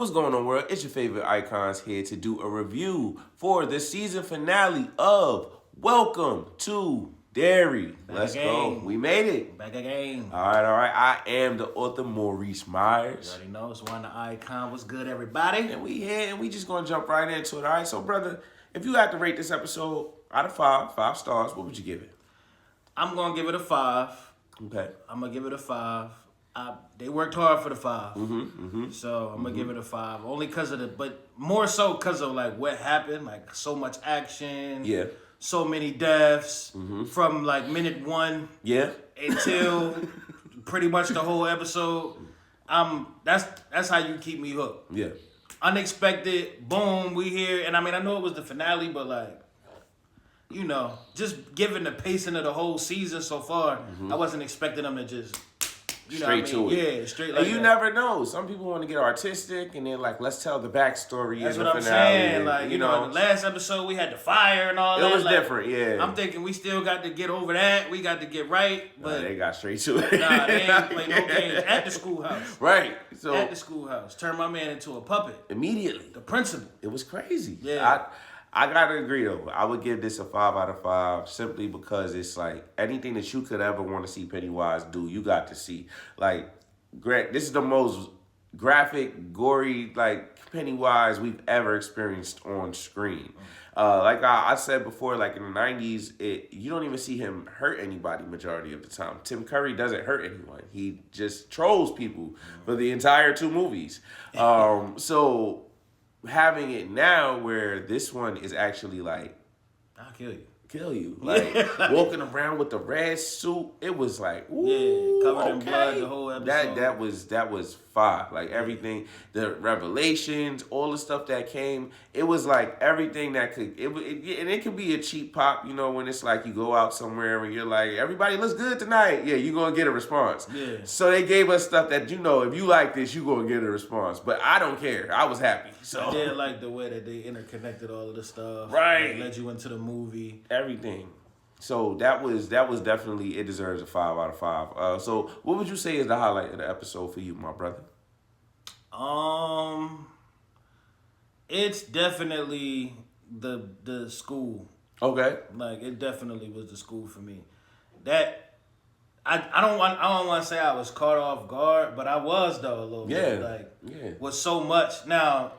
What's going on, world? It's your favorite icons here to do a review for the season finale of Welcome to Derry. Let's go. We made it. Back again. All right. I am the author Maurice You Myers. already know it's one of the icon. What's good, everybody? And we here and we just gonna jump right into it. All right. So, brother, if you had to rate this episode out of five stars, what would you give it? I'm gonna give it a 5. Okay. I'm gonna give it a 5. They worked hard for the 5. So I'm gonna give it a 5. Only because of but more so because of like what happened. Like so much action. Yeah. So many deaths from like minute 1 Yeah. until pretty much the whole episode. That's how you keep me hooked. Yeah. Unexpected, boom, we here. And I mean, I know it was the finale, but like, you know, just given the pacing of the whole season so far, I wasn't expecting them to just, you know Straight what I mean? to it. Yeah, straight like And you that. never know. Some people want to get artistic and then like let's tell the backstory That's in what the I'm finale. saying. Like, you know, in the last episode we had the fire and all that. It was like, different, yeah. I'm thinking we still got to get over that. We got to get right. But they got straight to it. nah, they ain't play no games at the schoolhouse. Right. So At the schoolhouse. Turn my man into a puppet. immediately. The principal. It was crazy. Yeah. I gotta agree though. I would give this a 5 out of 5 simply because it's like anything that you could ever want to see Pennywise do, you got to see. Like, this is the most graphic, gory, like Pennywise we've ever experienced on screen. Like I said before, like in the 90s, you don't even see him hurt anybody majority of the time. Tim Curry doesn't hurt anyone. He just trolls people for the entire 2 movies. So having it now where this one is actually like, I'll kill you. like walking around with the red suit, it was like, ooh, Yeah, covered in okay. blood the whole episode. That was fire. Like everything, the revelations, all the stuff that came, it was like everything that could. And it could be a cheap pop, you know, when it's like you go out somewhere and you're like, everybody looks good tonight. Yeah, you're gonna get a response. Yeah. So they gave us stuff that, you know, if you like this, you gonna get a response. But I don't care. I was happy. So I did like the way that they interconnected all of the stuff. Right. Led you into the movie. everything. So that was definitely, it deserves a 5 out of 5. So what would you say is the highlight of the episode for you, my brother? It's definitely the school. Okay. Like it definitely was the school for me. That I don't want to say I was caught off guard, but I was though a little bit. Like was so much. Now,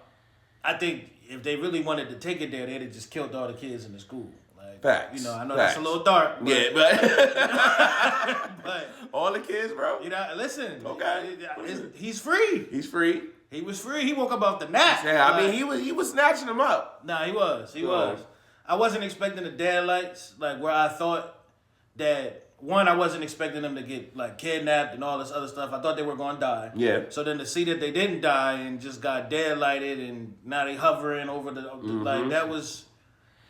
I think if they really wanted to take it there, they'd have just killed all the kids in the school. Like, Facts. You know, I know Facts. that's a little dark. But, Yeah, but but all the kids, bro. you know, listen. Okay. He's free. He's free. He was free. He woke up off the nap. Yeah, I Like, mean he was snatching them up. Nah, he was. He was. I wasn't expecting the deadlights, like where I thought that one, I wasn't expecting them to get like kidnapped and all this other stuff. I thought they were going to die. Yeah. So then to see that they didn't die and just got deadlighted and now they hovering over the like that was,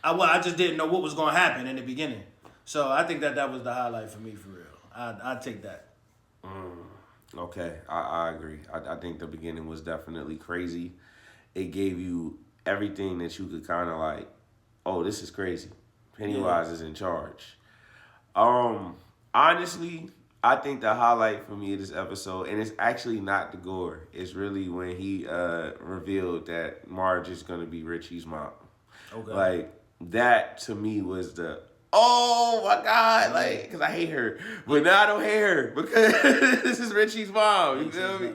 I just didn't know what was going to happen in the beginning. So I think that was the highlight for me for real. I'd take that. Okay, I agree. I think the beginning was definitely crazy. It gave you everything that you could kind of like, oh, this is crazy. Pennywise is in charge. Honestly, I think the highlight for me of this episode, and it's actually not the gore, it's really when he revealed that Marge is gonna be Richie's mom. Okay. Like that to me was the, oh my God, like, because I hate her, but now I don't hate her because this is Richie's mom. You feel me?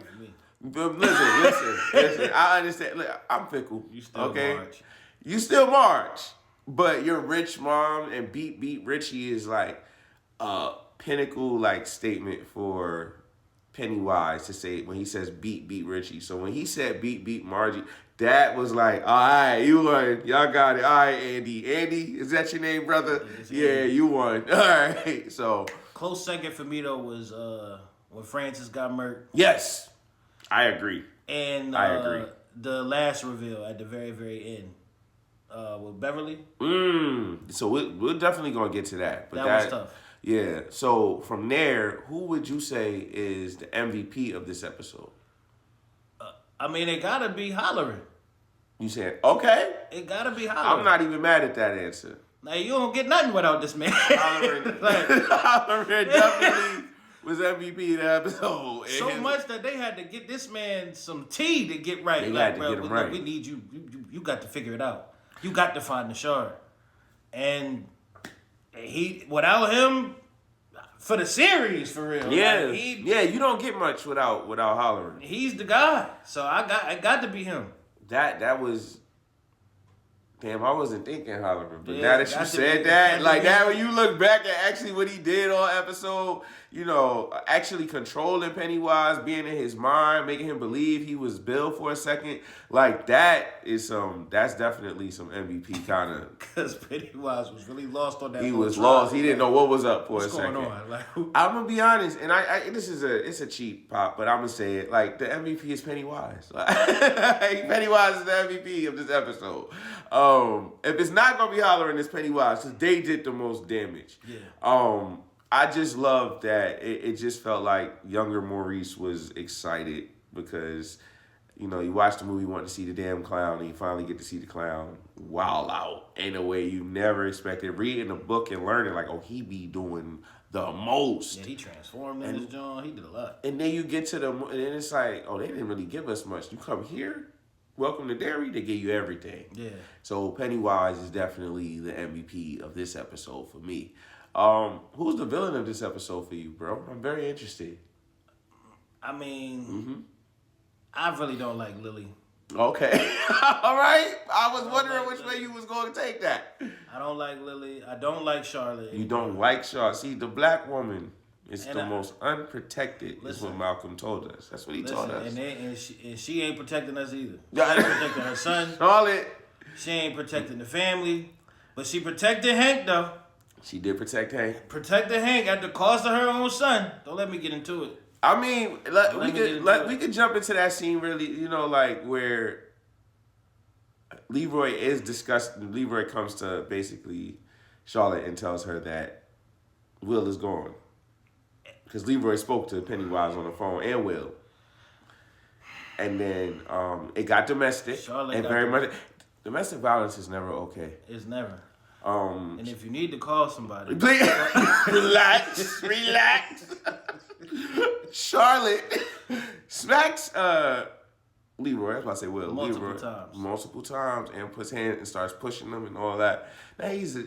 But listen. I understand. Look, I'm fickle. You still okay? Marge. You still Marge, but your rich mom and beat Richie is like a pinnacle like statement for Pennywise to say when he says beat Richie. So when he said beat Margie, that was like, all right, you won. Y'all got it. All right, Andy. Andy, is that your name, brother? Yeah, you won. All right. So Close second for me though was when Francis got murked. yes, I agree. And I agree. The last reveal at the very, very end with Beverly. So we're definitely gonna get to that. But That was tough. Yeah. So from there, who would you say is the MVP of this episode? I mean, it gotta be Hollering. You said okay. It gotta be Hollering. I'm not even mad at that answer. Like, you don't get nothing without this man. Hollering, Like, Hollering definitely was MVP of the episode. So much that they had to get this man some tea to get right. They had to get him right. We need you. You got to figure it out. You got to find the shard. And without him, for the series, for real. Yeah, like you don't get much without hollering. He's the guy. So I got to be him. That was. Damn, I wasn't thinking Hollywood, but now that you said that, like now when you look back at actually what he did on episode, actually controlling Pennywise, being in his mind, making him believe he was Bill for a second, like that is that's definitely some MVP kind of. Because Pennywise was really lost on that. He was lost. He didn't know what was up for a second. What's going on? Like, I'm gonna be honest, and I it's a cheap pop, but I'm gonna say it. Like the MVP is Pennywise. Like, Pennywise is the MVP of this episode. If it's not gonna be hollering, it's Pennywise because they did the most damage. Yeah. I just love that it just felt like younger Maurice was excited because, you watch the movie, you want to see the damn clown, and you finally get to see the clown wild out in a way you never expected. Reading the book and learning, like, oh, he be doing the most. Yeah, he transformed in his John. He did a lot. And then you get to and then it's like, oh, they didn't really give us much. You come here, welcome to Derry, they give you everything. Yeah. So Pennywise is definitely the MVP of this episode for me. Who's the villain of this episode for you, bro? I'm very interested. I mean, I really don't like Lily. Okay. All right. I was wondering which way you was going to take that. I don't like Lily. I don't like Charlotte. You don't like Charlotte. See, the black woman is the most unprotected, is what Malcolm told us. That's what he told us. And she ain't protecting us either. She ain't protecting her son. Charlotte. She ain't protecting the family. But she protected Hank, though. She did protect Hank. Protected Hank at the cost of her own son. Don't let me get into it. I mean, we could jump into that scene really, like where Leroy is discussing. Leroy comes to basically Charlotte and tells her that Will is gone. Because Leroy spoke to Pennywise on the phone and Will. And then it got domestic. Domestic violence is never okay. It's never. And if you need to call somebody, relax. Charlotte smacks Leroy. That's why I say Will. Multiple times, and puts hands and starts pushing them and all that. Now he's.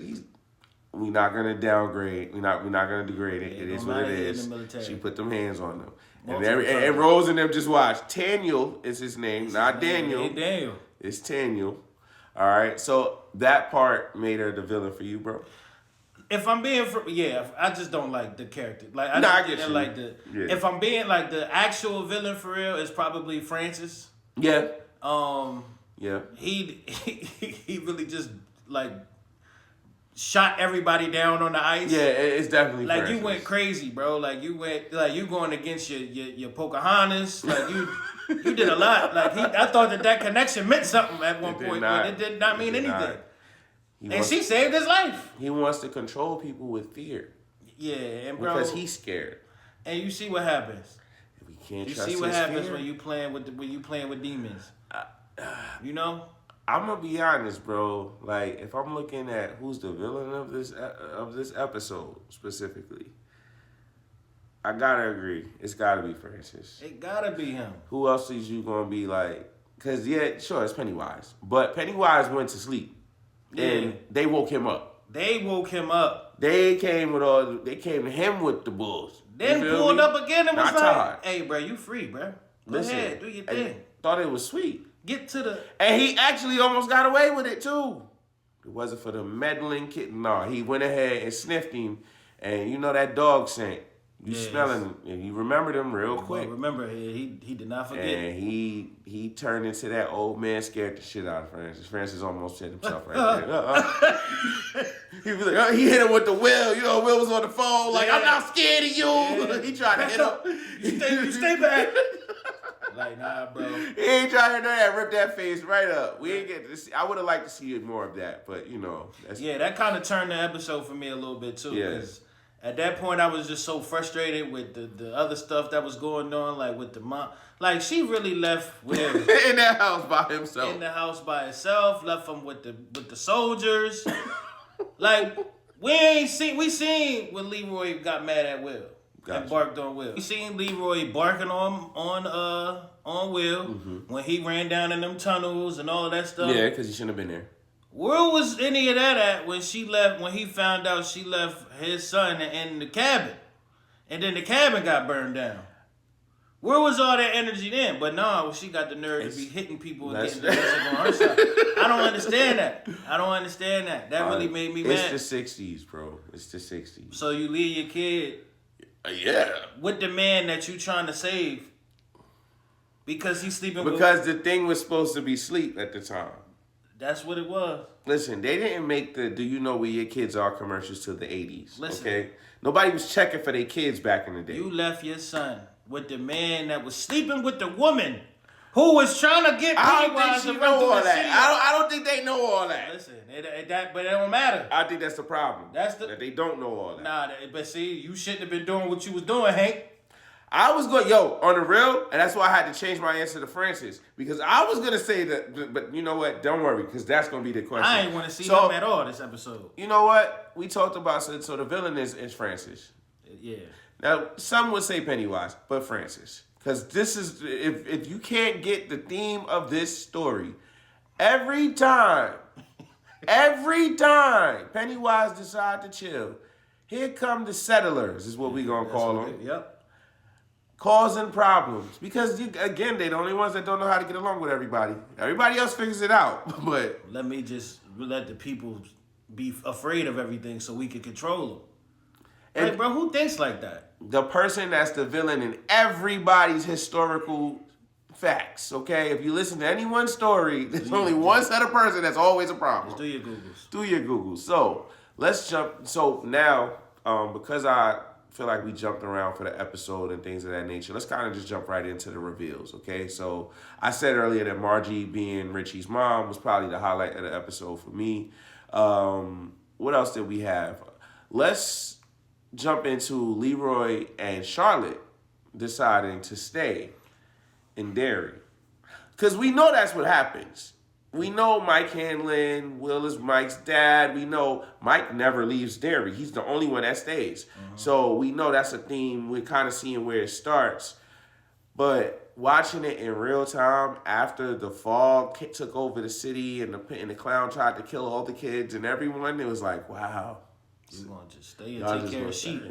We're not gonna downgrade. We're not gonna degrade it. It is what it is. She put them hands on them, and Rose and them just watch. Taniel is his name, not Daniel. Hey, Daniel. It's Taniel. All right, so that part made her the villain for you, bro. If I'm being, I just don't like the character. Like I get you. Like if I'm being like the actual villain for real, is probably Francis. Yeah. Yeah. He really just like shot everybody down on the ice. Yeah, it's definitely like Francis. You went crazy, bro. Like you going against your Pocahontas. Like you did a lot. Like I thought that connection meant something at one point, but it did not mean anything. And she saved his life. He wants to control people with fear. Yeah, and bro, because he's scared. And you see what happens. We can't you trust see what his happens fear. when you playing with demons. You know. I'm gonna be honest, bro. Like, if I'm looking at who's the villain of this episode specifically, I gotta agree. It's gotta be Francis. It gotta be him. Who else is you gonna be like? Because sure, it's Pennywise, but Pennywise went to sleep, and they woke him up. They came to him with the bulls. Then pulled up again and was like, "Hey, bro, you free, bro? Go ahead, do your thing." Thought it was sweet. Get to the... And he actually almost got away with it, too. It wasn't for the meddling kitten. No, he went ahead and sniffed him. And you know that dog scent. You smelling him. And you remembered him real quick. Remember, he did not forget. And he turned into that old man, scared the shit out of Francis. Francis almost shit himself right there. He was like, he hit him with the Will. You know, Will was on the phone like, I'm not scared of you. Yeah. He tried to hit him. You stay back. Like, nah, bro. He ain't trying to do that. Rip that face right up. We ain't get to see. I would have liked to see more of that, but that kind of turned the episode for me a little bit too. Because at that point, I was just so frustrated with the other stuff that was going on, like with the mom. Like, she really left Will in that house by himself. In the house by himself, left him with the soldiers. Like, we seen when Leroy got mad at Will. and barked on Will. We seen Leroy barking on Will when he ran down in them tunnels and all of that stuff. Yeah, because he shouldn't have been there. Where was any of that at when she left? When he found out she left his son in the cabin, and then the cabin got burned down. Where was all that energy then? But no, she got the nerve to be hitting people and getting the message on her side. I don't understand that. That really made me mad. It's the 60s, bro. It's the 60s. So you leave your kid with the man that you trying to save because he's sleeping because the thing was supposed to be sleep at the time. That's what it was. Listen, they didn't make the "Do you know where your kids are" commercials till the 80s. Listen, okay? Nobody was checking for their kids back in the day. You left your son with the man that was sleeping with the woman who was trying to get Pennywise to run through the city. I don't think they know all that. Listen, but it don't matter. I think that's the problem. That they don't know all that. Nah, but see, you shouldn't have been doing what you was doing, Hank. I was going, on the real, and that's why I had to change my answer to Francis, because I was going to say that, but you know what? Don't worry, because that's going to be the question. I ain't want to see him at all this episode. You know what? We talked about, so the villain is Francis. Yeah. Now, some would say Pennywise, but Francis. Because this is, if you can't get the theme of this story, every time Pennywise decide to chill, here come the settlers, is what we going to call them. Yep. Causing problems. Because, again, they're the only ones that don't know how to get along with everybody. Everybody else figures it out, but... Let the people be afraid of everything so we can control them. Like, bro, who thinks like that? The person that's the villain in everybody's historical facts, okay? If you listen to any one story, there's only one set of person that's always a problem. Just do your Googles. Do your Googles. So, let's jump. So, now, because I feel like we jumped around for the episode and things of that nature, let's kind of just jump right into the reveals, okay? So, I said earlier that Margie being Richie's mom was probably the highlight of the episode for me. What else did we have? Let's jump into Leroy and Charlotte deciding to stay in Derry. Because we know that's what happens. We know Mike Hanlon, Will is Mike's dad. We know Mike never leaves Derry. He's the only one that stays. Mm-hmm. So we know that's a theme. We're kind of seeing where it starts. But watching it in real time after the fog took over the city and the clown tried to kill all the kids and everyone, it was like, wow. You want to just stay and take care of sheep.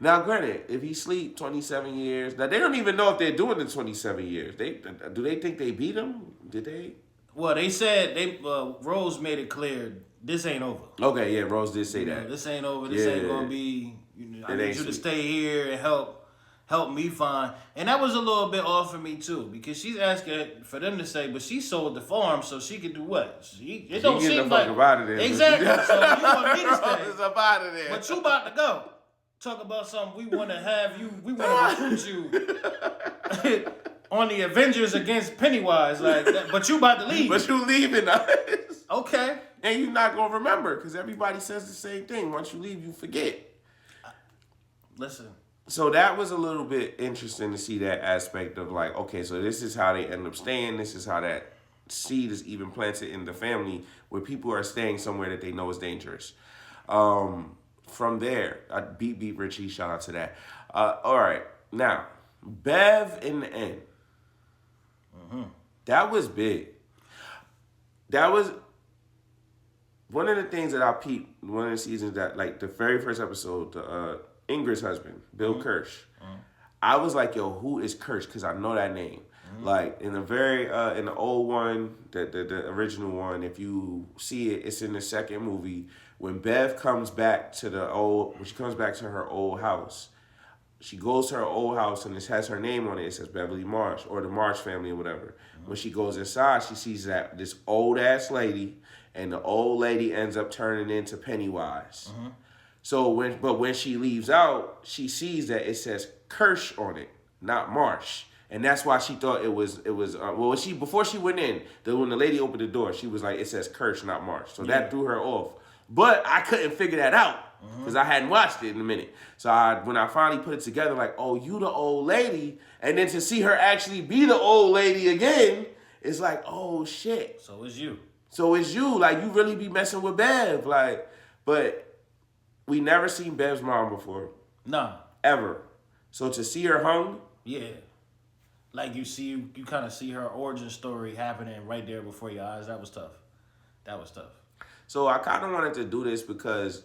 Now, granted, if he sleep 27 years, now they don't even know if they're doing the 27 years. Do they think they beat him? Did they? Well, they said Rose made it clear this ain't over. Okay, yeah, Rose did say that. This ain't over. This ain't gonna be. I need you to stay here and help me find. And that was a little bit off for me too, because she's asking for them to say, but she sold the farm so she could do what? It don't seem like out of there, exactly. So you want me to stay? Up out of there. But you about to go. Talk about something we want to have you. We want to recruit you on the Avengers against Pennywise, like that. But you about to leave. But you leaving us. Okay. And you're not gonna remember because everybody says the same thing. Once you leave, you forget. Listen. So that was a little bit interesting to see that aspect of like, okay, so this is how they end up staying. This is how that seed is even planted in the family where people are staying somewhere that they know is dangerous. From there, I beat Richie. Shout out to that. All right. Now, Bev in the end. Mm-hmm. That was big. That was one of the things that I peeped one of the seasons that, like, the very first episode, Ingrid's husband, Bill Kirsch. Mm-hmm. I was like, yo, who is Kirsch? Because I know that name. Mm-hmm. Like, in the old one, the original one, if you see it, it's in the second movie. When Bev comes back to when she comes back to her old house, she goes to her old house and it has her name on it. It says Beverly Marsh or the Marsh family or whatever. Mm-hmm. When she goes inside, she sees that this old ass lady, and the old lady ends up turning into Pennywise. Mm-hmm. So when she leaves out, she sees that it says Kirsch on it, not Marsh. And that's why she thought it was before she went in, when the lady opened the door, she was like, it says Kirsch, not Marsh. So that threw her off. But I couldn't figure that out because I hadn't watched it in a minute. So when I finally put it together, like, oh, you the old lady. And then to see her actually be the old lady again, it's like, oh, shit. So it's you. Like, you really be messing with Bev. Like, but we never seen Bev's mom before. No. ever. So to see her hung, yeah. Like you kind of see her origin story happening right there before your eyes. That was tough. So I kind of wanted to do this because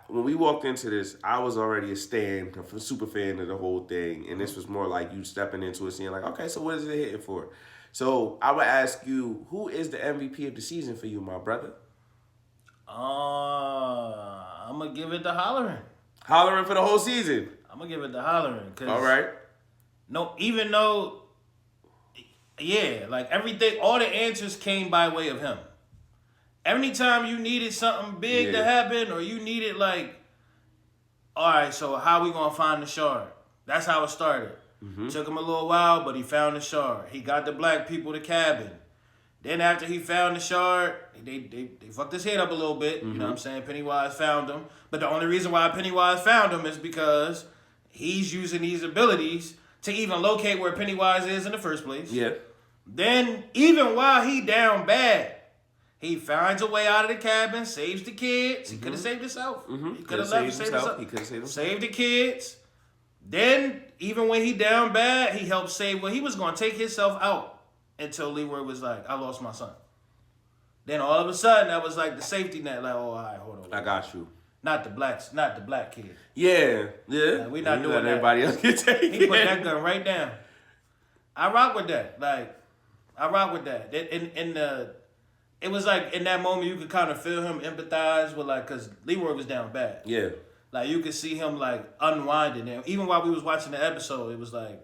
when we walked into this, I was already a super fan of the whole thing, and this was more like you stepping into it, seeing like, okay, so what is it hitting for? So I would ask you, who is the MVP of the season for you, my brother? I'm gonna give it to Hollering. Hollering for the whole season. I'm gonna give it to Hollering. All right. No, even though, yeah, like everything, all the answers came by way of him. Anytime you needed something big to happen, or you needed like, all right, so how we gonna find the shard? That's how it started. Mm-hmm. Took him a little while, but he found the shard. He got the black people the cabin. Then after he found the shard, they fucked his head up a little bit. Mm-hmm. You know what I'm saying? Pennywise found him. But the only reason why Pennywise found him is because he's using these abilities to even locate where Pennywise is in the first place. Yeah. Then, even while he down bad, he finds a way out of the cabin, saves the kids. He could have saved himself. Mm-hmm. He could have left and saved himself. He could have saved himself. Saved the kids. Then, even when he down bad, he helped save. Well, he was going to take himself out until Leroy was like, I lost my son. Then all of a sudden, that was like the safety net. Like, oh, all right, hold on. I got you. Not the black kid. Yeah. Like, we not doing that. Everybody else get taken. He put that gun right down. I rock with that. Like, I rock with that. It was like in that moment you could kind of feel him empathize with like, cause Leroy was down bad. Yeah. Like you could see him like unwinding, and even while we was watching the episode, it was like,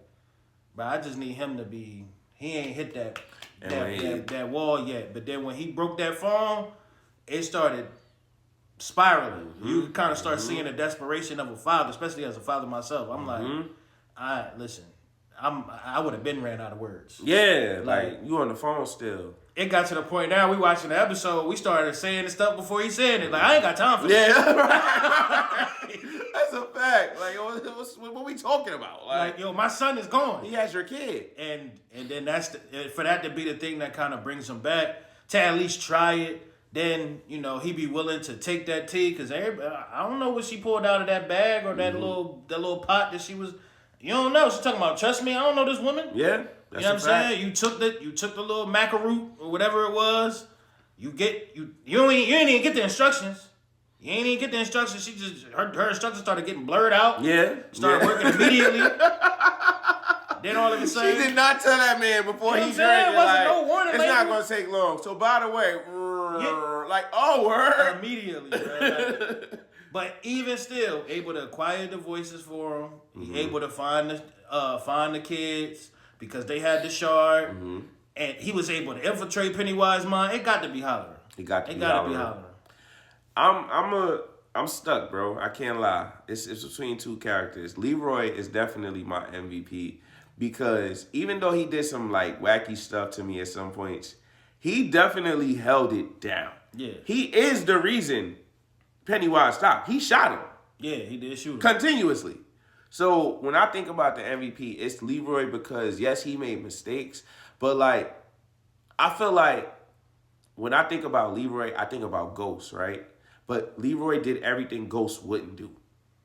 bro, I just need him to be. He ain't hit that wall yet. But then when he broke that phone, it started spiraling. Mm-hmm. You kind of start seeing the desperation of a father, especially as a father myself. I'm like, listen, I would have been ran out of words. Yeah, like you on the phone still. It got to the point now we watching the episode, we started saying the stuff before he said it. Like, I ain't got time for that. Yeah, right. That's a fact. Like, what we talking about? Like, yo, my son is gone. He has your kid. And then for that to be the thing that kind of brings him back, to at least try it, then, you know, he be willing to take that tea, because I don't know what she pulled out of that bag or that little pot that she was, you don't know. She's talking about, trust me, I don't know this woman. Yeah. You know what I'm saying? You took the little macaroon or whatever it was. You ain't even get the instructions. You ain't even get the instructions. She just her instructions started getting blurred out. Yeah. Started working immediately. Then all of a sudden, she did not tell that man before he drank it. Like, no warning. It's not gonna take long. So by the way, word immediately. Right? But even still, able to quiet the voices for him. Mm-hmm. Able to find the kids. Because they had the shard, and he was able to infiltrate Pennywise's mind. It got to be Hollering. It got to be Hollering. I'm stuck, bro. I can't lie. It's between two characters. Leroy is definitely my MVP because even though he did some like wacky stuff to me at some points, he definitely held it down. Yeah. He is the reason Pennywise stopped. He shot him. Yeah, he did shoot him. Continuously. So when I think about the MVP, it's Leroy because, yes, he made mistakes. But, like, I feel like when I think about Leroy, I think about Ghost, right? But Leroy did everything Ghost wouldn't do.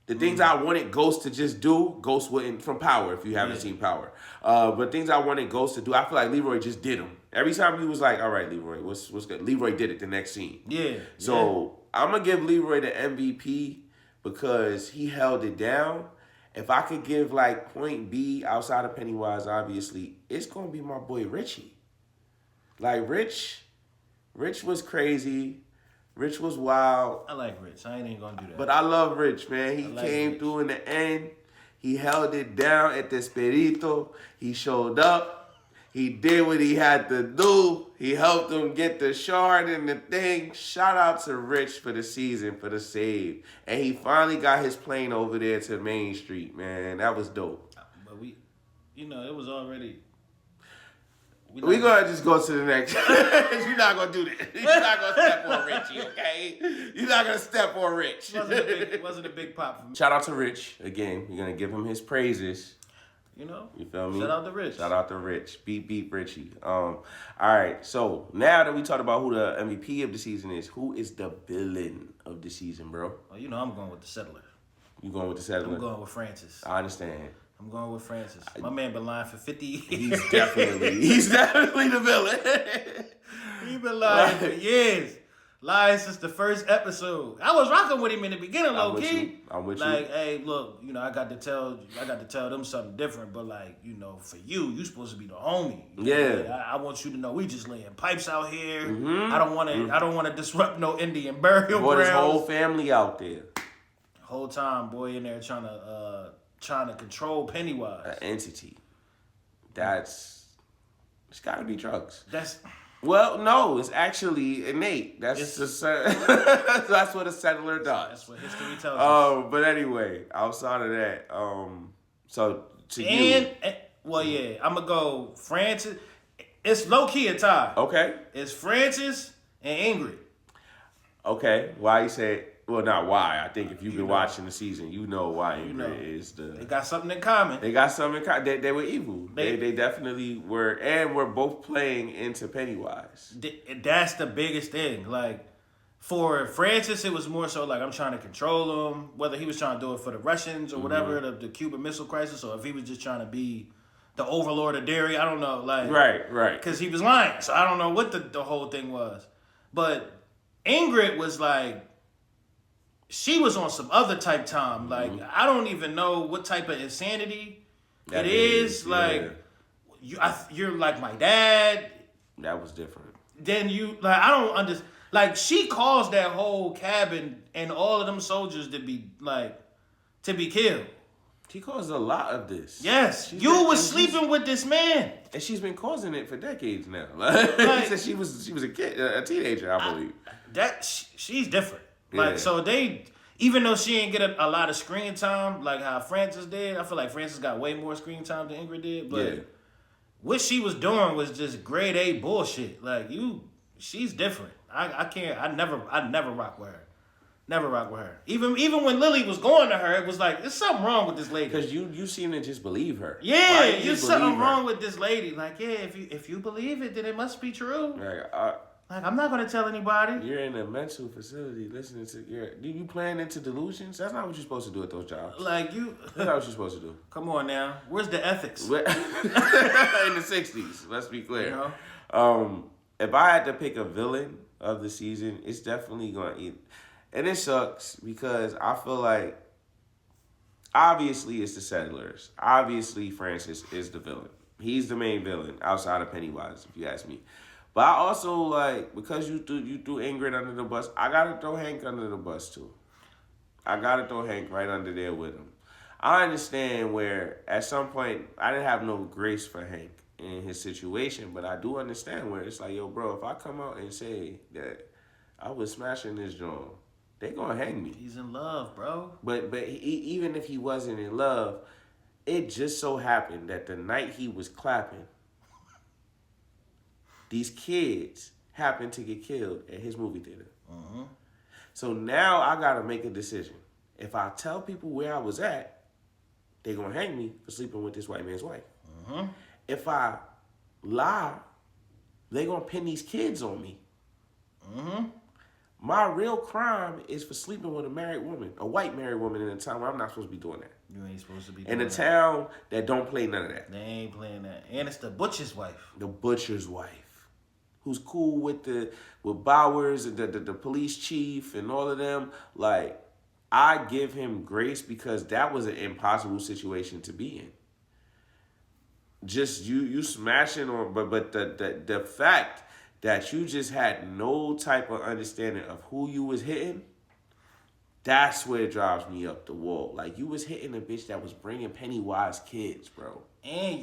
The things I wanted Ghost to just do, Ghost wouldn't, from Power, if you haven't seen Power. But things I wanted Ghost to do, I feel like Leroy just did them. Every time he was like, all right, Leroy, what's good? Leroy did it the next scene. Yeah. So I'm going to give Leroy the MVP because he held it down. If I could give, like, point B outside of Pennywise, obviously, it's going to be my boy Richie. Like, Rich was crazy. Rich was wild. I like Rich. I ain't even going to do that. But I love Rich, man. He came through in the end. He held it down at the Esperito. He showed up. He did what he had to do. He helped them get the shard and the thing. Shout out to Rich for the season, for the save. And he finally got his plane over there to Main Street, man. That was dope. But it was already... We're going to just go to the next. You're not going to do that. You're not going to step on Richie, okay? You're not going to step on Rich. Wasn't a big pop for me. Shout out to Rich. Again, we're going to give him his praises. You know? You feel me? Shout out to Rich. Shout out to Rich. Beat Richie. All right. So now that we talked about who the MVP of the season is, who is the villain of the season, bro? Well, I'm going with the Settler. You going with the settler? I'm going with Francis. I understand. I'm going with Francis. My man been lying for 50 years. He's definitely the villain. He been lying for years. Lying since the first episode. I was rocking with him in the beginning, low key. I'm with you. Like, hey, look, I got to tell them something different. But like, for you supposed to be the homie. Yeah. I want you to know we just laying pipes out here. Mm-hmm. I don't want to disrupt no Indian burial grounds. His whole family out there. Whole time, boy, in there trying to control Pennywise. An entity. It's got to be drugs. Well, no, it's actually innate. That's what a settler does. That's what history tells us. But anyway, outside of that, so to you. Well, yeah, I'm gonna go Francis. It's low key a tie. Okay. It's Francis and Ingrid. Okay. Why you say? Well, not why. I think if you've been watching the season, you know why Ingrid is the. They got something in common. They were evil. They definitely were, and were both playing into Pennywise. That's the biggest thing. Like, for Francis, it was more so like I'm trying to control him. Whether he was trying to do it for the Russians or whatever, the Cuban Missile Crisis, or if he was just trying to be the overlord of Derry, I don't know. Like, right. Because he was lying, so I don't know what the whole thing was. But Ingrid was like. She was on some other type time. Like, I don't even know what type of insanity it is. Yeah. Like, you're like my dad. That was different. Then I don't understand. Like, she caused that whole cabin and all of them soldiers to be killed. She caused a lot of this. Yes. You was sleeping with this man. And she's been causing it for decades now. Like, she was a kid, a teenager, I believe. She's different. Like, so even though she didn't get a lot of screen time, like how Francis did, I feel like Francis got way more screen time than Ingrid did. But what she was doing was just grade A bullshit. Like, she's different. I never rock with her. Never rock with her. Even when Lily was going to her, it was like, there's something wrong with this lady. Because you seem to just believe her. Yeah, there's something wrong with this lady. Like, yeah, if you believe it, then it must be true. Like, I'm not going to tell anybody. You're in a mental facility listening to you playing into delusions? That's not what you're supposed to do at those jobs. Like, That's not what you're supposed to do. Come on now. Where's the ethics? In the 60s, let's be clear. If I had to pick a villain of the season, it's definitely going to... And it sucks because I feel like, obviously, it's the settlers. Obviously, Francis is the villain. He's the main villain outside of Pennywise, if you ask me. But I also, like, because you threw Ingrid under the bus, I got to throw Hank under the bus, too. I got to throw Hank right under there with him. I understand where, at some point, I didn't have no grace for Hank in his situation, but I do understand where it's like, yo, bro, if I come out and say that I was smashing this joint, they gonna hang me. He's in love, bro. But even if he wasn't in love, it just so happened that the night he was clapping, these kids happened to get killed at his movie theater. Uh-huh. So now I got to make a decision. If I tell people where I was at, they're going to hang me for sleeping with this white man's wife. Uh-huh. If I lie, they're going to pin these kids on me. Uh-huh. My real crime is for sleeping with a married woman, a white married woman in a town where I'm not supposed to be doing that. You ain't supposed to be doing that. In a town that don't play none of that. They ain't playing that. And it's the butcher's wife. The butcher's wife. Who's cool with Bowers and the police chief and all of them. Like, I give him grace because that was an impossible situation to be in. Just you smashing on, but the fact that you just had no type of understanding of who you was hitting, that's where it drives me up the wall. Like, you was hitting a bitch that was bringing Pennywise kids, bro. And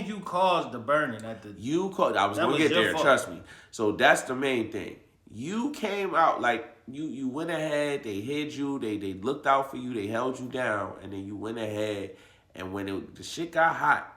you caused the burning at the... I was going to get there, fault. Trust me. So that's the main thing. You came out, like, you went ahead, they hid you, they looked out for you, they held you down, and then you went ahead, and when the shit got hot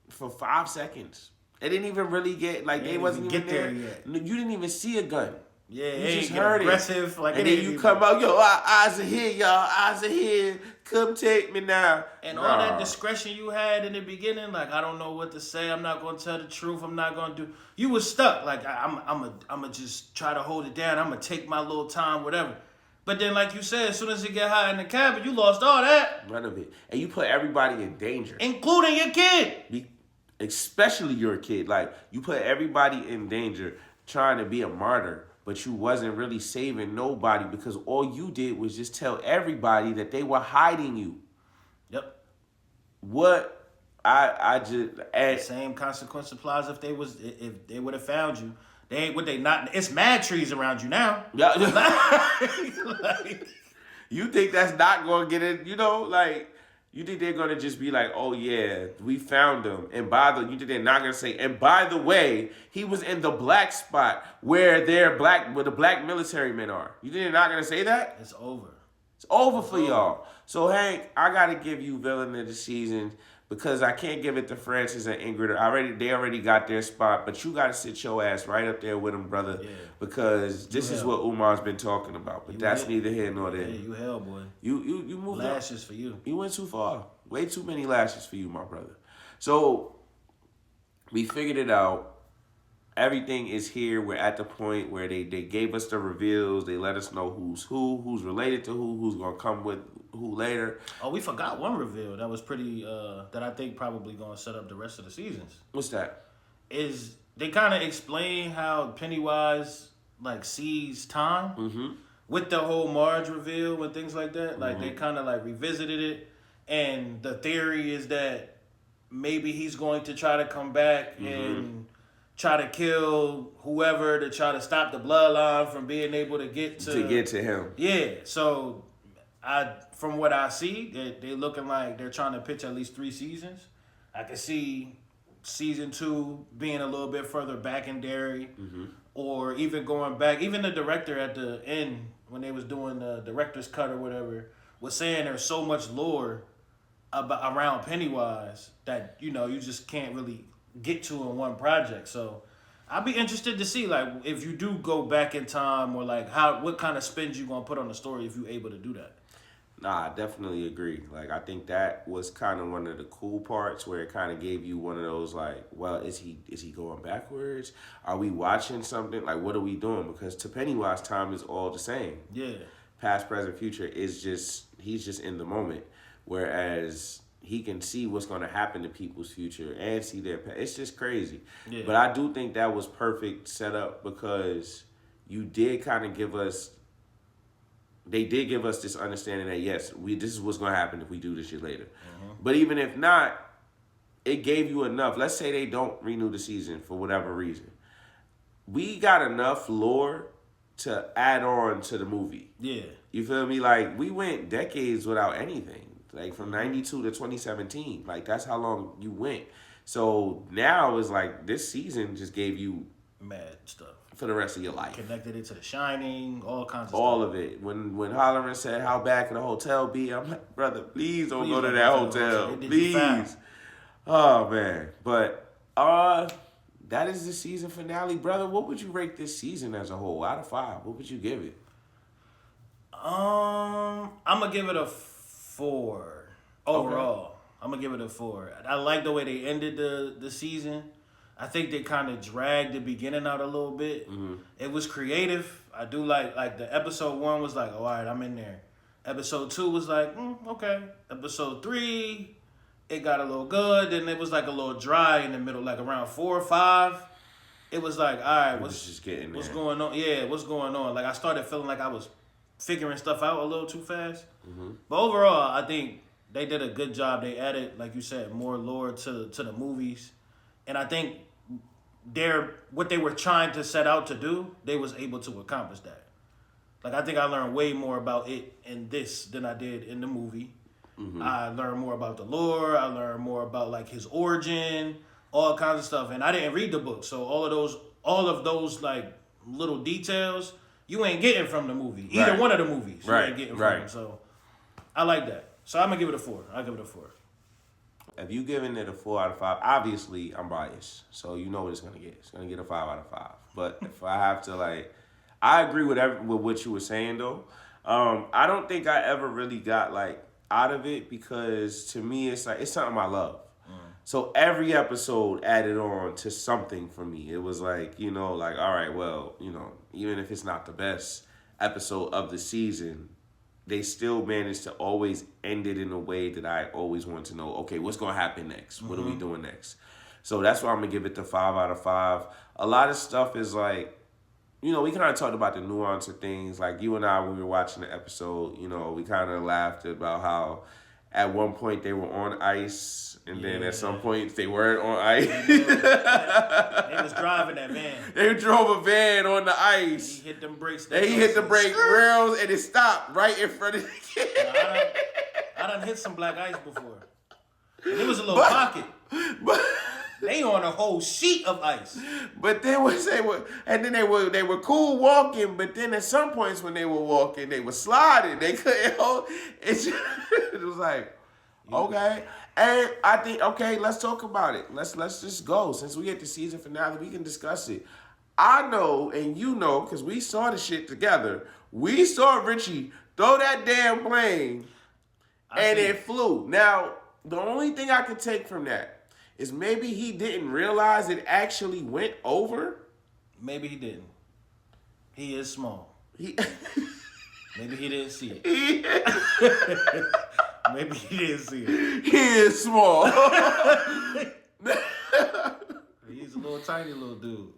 for 5 seconds, it didn't even really get, like, they wasn't even there yet. You didn't even see a gun. Yeah, you just heard aggressive, it. Like, and then you come out, yo, eyes are here, y'all. Eyes are here. Come take me now. And all that discretion you had in the beginning, like, I don't know what to say. I'm not going to tell the truth. I'm not going to do. You was stuck. Like, I'm a just try to hold it down. I'm going to take my little time, whatever. But then, like you said, as soon as it get hot in the cabin, you lost all that. None of it. And you put everybody in danger. Including your kid. Especially your kid. Like, you put everybody in danger trying to be a martyr, but you wasn't really saving nobody because all you did was just tell everybody that they were hiding you. Yep. What I just... The same consequence applies if they would have found you. Would they not? It's mad trees around you now. Yeah. Like, you think that's not going to get it? You know, like, you think they're going to just be like, oh, yeah, we found him. And you think they're not going to say, and by the way, he was in the black spot where the black military men are. You think they're not going to say that? It's over. It's over for y'all. So, Hank, I got to give you villain of the season because I can't give it to Francis and Ingrid. They already got their spot, but you got to sit your ass right up there with them, brother, because this is what Umar's been talking about. But that's neither here nor there. Yeah, you hell, boy. You moved lashes for you. You went too far. Way too many lashes for you, my brother. So we figured it out. Everything is here. We're at the point where they gave us the reveals. They let us know who's related to who's gonna come with who later. Oh, we forgot one reveal that was pretty that I think probably gonna set up the rest of the seasons. What's that? Is they kind of explain how Pennywise like sees time with the whole Marge reveal and things like that. Like they kind of like revisited it, and the theory is that maybe he's going to try to come back and try to kill whoever to try to stop the bloodline from being able to get to him. Yeah, so from what I see, they looking like they're trying to pitch at least 3 seasons. I can see season 2 being a little bit further back in Derry, or even going back. Even the director at the end, when they was doing the director's cut or whatever, was saying there's so much lore around Pennywise that you just can't really get to in one project. So I'd be interested to see like if you do go back in time, or like what kind of spins you gonna put on the story if you're able to do that. Nah, I definitely agree. Like, I think that was kind of one of the cool parts where it kind of gave you one of those, like, well, is he going backwards? Are we watching something? Like, what are we doing? Because to Pennywise, time is all the same. Yeah. Past, present, future he's just in the moment. Whereas he can see what's going to happen to people's future and see their past. It's just crazy. Yeah. But I do think that was perfect setup because you did kind of give us... They did give us this understanding that, yes, this is what's going to happen if we do this shit later. But even if not, it gave you enough. Let's say they don't renew the season for whatever reason. We got enough lore to add on to the movie. Yeah. You feel me? Like, we went decades without anything. Like, from 92 to 2017. Like, that's how long you went. So now it's like this season just gave you... mad stuff. For the rest of your life. Connected it to The Shining, all kinds of stuff. All of it. When Holleran said, how bad can a hotel be? I'm like, brother, please don't go to that hotel. Please. Oh, man. But that is the season finale. Brother, what would you rate this season as a whole? Out of 5, what would you give it? I'm going to give it a 4 overall. Okay. I'm going to give it a 4. I like the way they ended the season. I think they kind of dragged the beginning out a little bit. It was creative. I do like the episode 1 was like, all right, I'm in there. Episode 2 was like, okay. Episode 3, it got a little good. Then it was like a little dry in the middle, like around 4 or 5. It was like, all right, what's going on? Yeah, what's going on? Like I started feeling like I was figuring stuff out a little too fast. But overall, I think they did a good job. They added, like you said, more lore to the movies. And I think what they were trying to set out to do, they was able to accomplish that. Like, I think I learned way more about it in this than I did in the movie. I learned more about the lore. I learned more about, like, his origin, all kinds of stuff. And I didn't read the book, so all of those like, little details, you ain't getting from the movie. Either one of the movies, you ain't getting from them. So, I like that. So, I'm going to give it a 4. I'll give it a 4. If you giving it a 4 out of 5, obviously I'm biased, so you know what it's gonna get. It's gonna get a 5 out of 5. But if I have to I agree with what you were saying though. I don't think I ever really got out of it because to me it's something I love. So every episode added on to something for me. It was all right, well, even if it's not the best episode of the season, they still managed to always end it in a way that I always want to know, okay, what's going to happen next? What are we doing next? So that's why I'm going to give it the 5 out of 5. A lot of stuff is like, you know, we kind of talked about the nuance of things. Like you and I, when we were watching the episode, you know, we kind of laughed about how at one point they were on ice, and then at some point they weren't on ice. They was driving that van. They drove a van on the ice. He hit them brakes. He hit the brake rails, and it stopped right in front of the kid. I done hit some black ice before. And it was a little pocket. But they on a whole sheet of ice. But they were cool walking, but then at some points when they were walking, they were sliding. They couldn't hold it was like, okay. And I think, okay, let's talk about it. Let's just go. Since we at the season finale, we can discuss it. I know, and you know, because we saw the shit together. We saw Richie throw that damn plane, and it flew. Now, the only thing I could take from that is maybe he didn't realize it actually went over. Maybe he didn't. He is small. Maybe he didn't see it. Maybe he didn't see it. He is small. He's a little tiny little dude.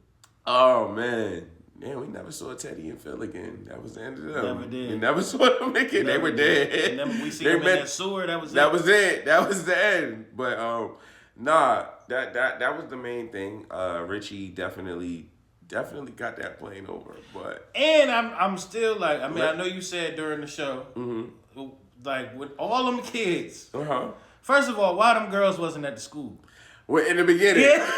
Oh, man. Man, we never saw Teddy and Phil again. That was the end of them. Never did. We never saw them again. They were dead. And then we see them in that sewer. That was it. That was it. That was the end. But nah, that was the main thing. Richie definitely got that plane over. But and I'm still like, I mean, I know you said during the show, like with all them kids. First of all, why them girls wasn't at the school? Well, in the beginning. Yeah.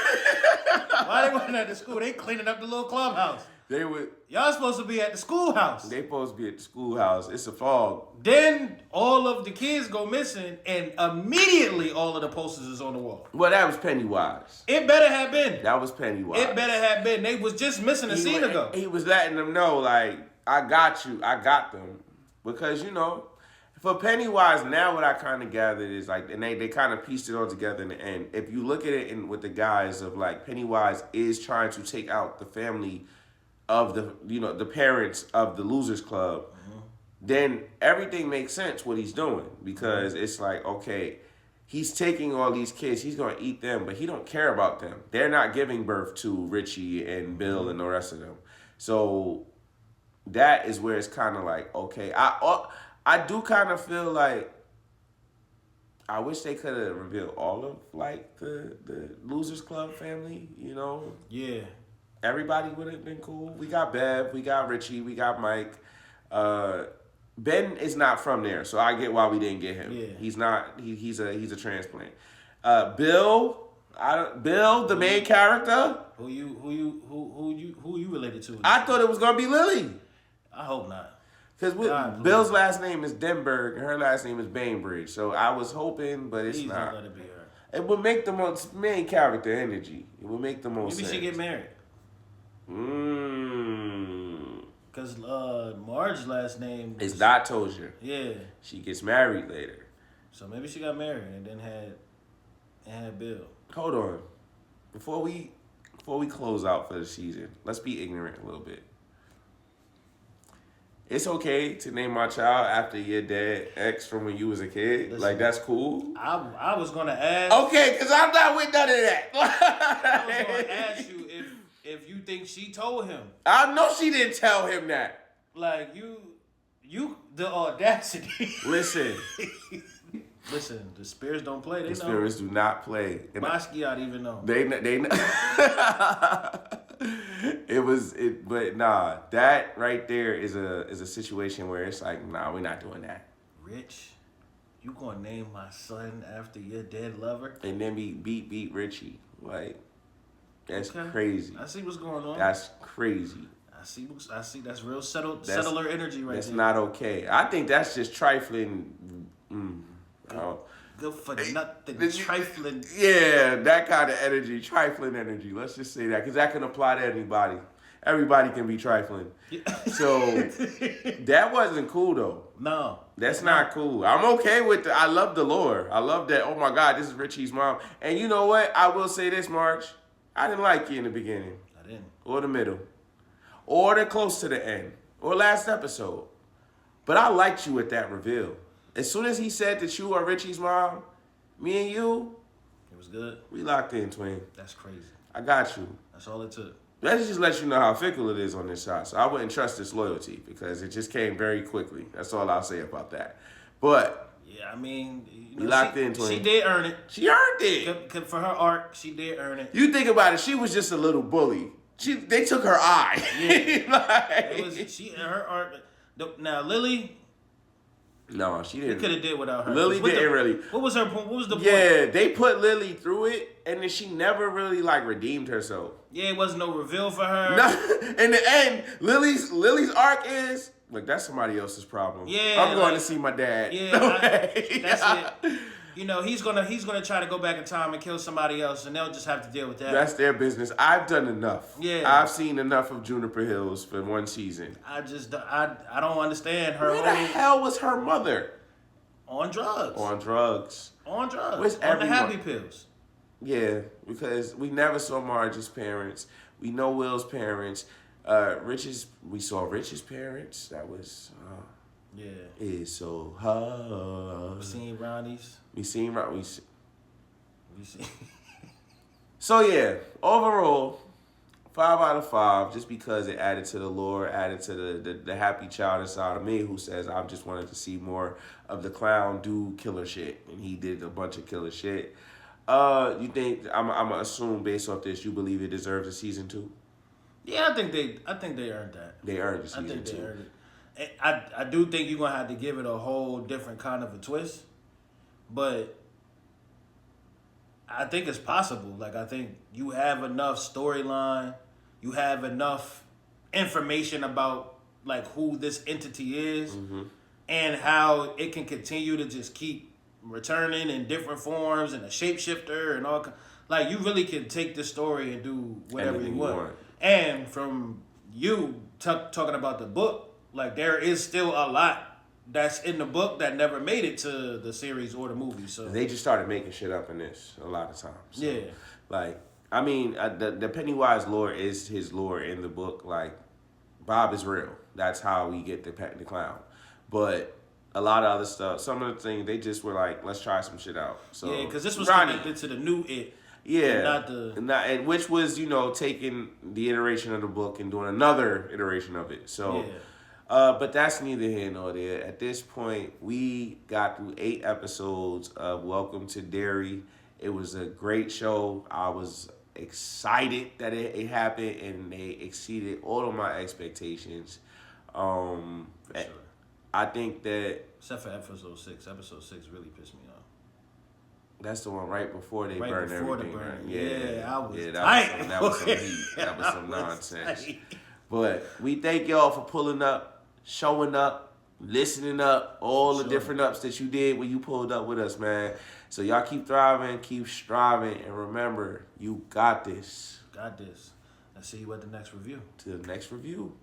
Why they wasn't at the school? They cleaning up the little clubhouse. They would. Y'all supposed to be at the schoolhouse. They supposed to be at the schoolhouse. It's a fog. Then all of the kids go missing, and immediately all of the posters is on the wall. Well, that was Pennywise. It better have been. That was Pennywise. It better have been. They was just missing a scene ago. He was letting them know, like, I got you. I got them. Because, you know, for Pennywise, now what I kind of gathered is, like, and they kind of pieced it all together in the end. If you look at it with the guise of, like, Pennywise is trying to take out the family of the, you know, the parents of the Losers Club, then everything makes sense what he's doing. Because it's like, okay, he's taking all these kids, he's going to eat them, but he don't care about them. They're not giving birth to Richie and Bill and the rest of them. So that is where it's kind of like, okay, I do kind of feel like I wish they could have revealed all of, like, the Losers Club family, you know? Yeah. Everybody would have been cool. We got Bev, we got Richie, we got Mike. Ben is not from there, so I get why we didn't get him. Yeah. He's not. He's a transplant. Bill, the main character. Who you related to? I thought it was gonna be Lily. I hope not. Because Bill's last name is Denberg and her last name is Bainbridge, so I was hoping, but it's not. Let it be her. It would make the most main character energy. It would make the most sense. Maybe she get married. Because Marge's last name is Dotosia. Yeah. She gets married later. So maybe she got married and then had Bill. Hold on. Before we close out for the season, let's be ignorant a little bit. It's okay to name my child after your dead ex from when you was a kid. Listen, like, that's cool. I was going to ask. Okay, because I'm not with none of that. I was going to ask you if you think she told him. I know she didn't tell him that. Like, you the audacity. Listen, the spirits don't play. They know. Spirits do not play. Basquiat even know. They but nah, that right there is a situation where it's like, nah, we're not doing that. Rich, you gonna name my son after your dead lover? And then beat Richie. Like, that's crazy. I see what's going on. That's crazy. I see. That's real settler energy right there. That's not okay. I think that's just trifling. Good for nothing. Trifling. Yeah, that kind of energy. Trifling energy. Let's just say that. Because that can apply to anybody. Everybody can be trifling. Yeah. So, that wasn't cool, though. No. That's not cool. I'm okay with I love the lore. I love that, oh my God, this is Richie's mom. And you know what? I will say this, March. I didn't like you in the beginning. I didn't. Or the middle. Or the close to the end. or last episode. But I liked you at that reveal. As soon as he said that you are Richie's mom, me and you, it was good. We locked in, twin. That's crazy. I got you. That's all it took. That just lets you know how fickle it is on this shot. So I wouldn't trust this loyalty because it just came very quickly. That's all I'll say about that. But yeah, I mean, you locked in, twin. She did earn it. She earned it. For her arc, she did earn it. You think about it, she was just a little bully. They took her eye. Yeah. Like, It was her arc. Now Lily. No, she didn't. They could have did without her. Lily didn't really. What was her point? What was the point? Yeah, they put Lily through it, and then she never really like redeemed herself. Yeah, it wasn't no reveal for her. No, in the end, Lily's arc is like that's somebody else's problem. Yeah, I'm going to see my dad. Yeah, that's it. You know, he's gonna try to go back in time and kill somebody else, and they'll just have to deal with that. That's their business. I've done enough. Yeah, I've seen enough of Juniper Hills for one season. I don't understand her. Where the hell was her mother? On drugs. On drugs. On drugs. Where's on everyone? the happy pills. Yeah, because we never saw Marge's parents. We know Will's parents. We saw Rich's parents. That was. Yeah. It's so hard. We seen Ronnie's. We seen Ronnie. We seen. So yeah, overall, 5 out of 5, just because it added to the lore, added to the happy child inside of me who says I just wanted to see more of the clown do killer shit, and he did a bunch of killer shit. You think I'm gonna assume based off this, you believe it deserves a season 2? Yeah, I think they earned that. They earned a season 2. They earned it. I do think you're gonna have to give it a whole different kind of a twist, but I think it's possible. Like I think you have enough storyline, you have enough information about like who this entity is, and how it can continue to just keep returning in different forms and a shapeshifter and all. Like you really can take this story and do whatever you want. And from you talking about the book. Like, there is still a lot that's in the book that never made it to the series or the movie. So they just started making shit up in this a lot of times. So, yeah. Like, I mean, the Pennywise lore is his lore in the book. Like, Bob is real. That's how we get the clown. But a lot of other stuff, some of the things, they just were like, let's try some shit out. So yeah, because this was connected to the new It. Yeah, and which was, taking the iteration of the book and doing another iteration of it. So, but that's neither here nor there. At this point, we got through 8 episodes of Welcome to Derry. It was a great show. I was excited that it happened, and they exceeded all of my expectations. For sure. I think that... Except for episode 6. Episode 6 really pissed me off. That's the one right before they burned everything. Right? Yeah, I was tight. That was some heat. That was some nonsense. Tight. But we thank y'all for pulling up, showing up, listening up, all the different ups that you did when you pulled up with us, man. So y'all keep thriving, keep striving, and remember, you got this. Got this. I'll see you at the next review. To the next review.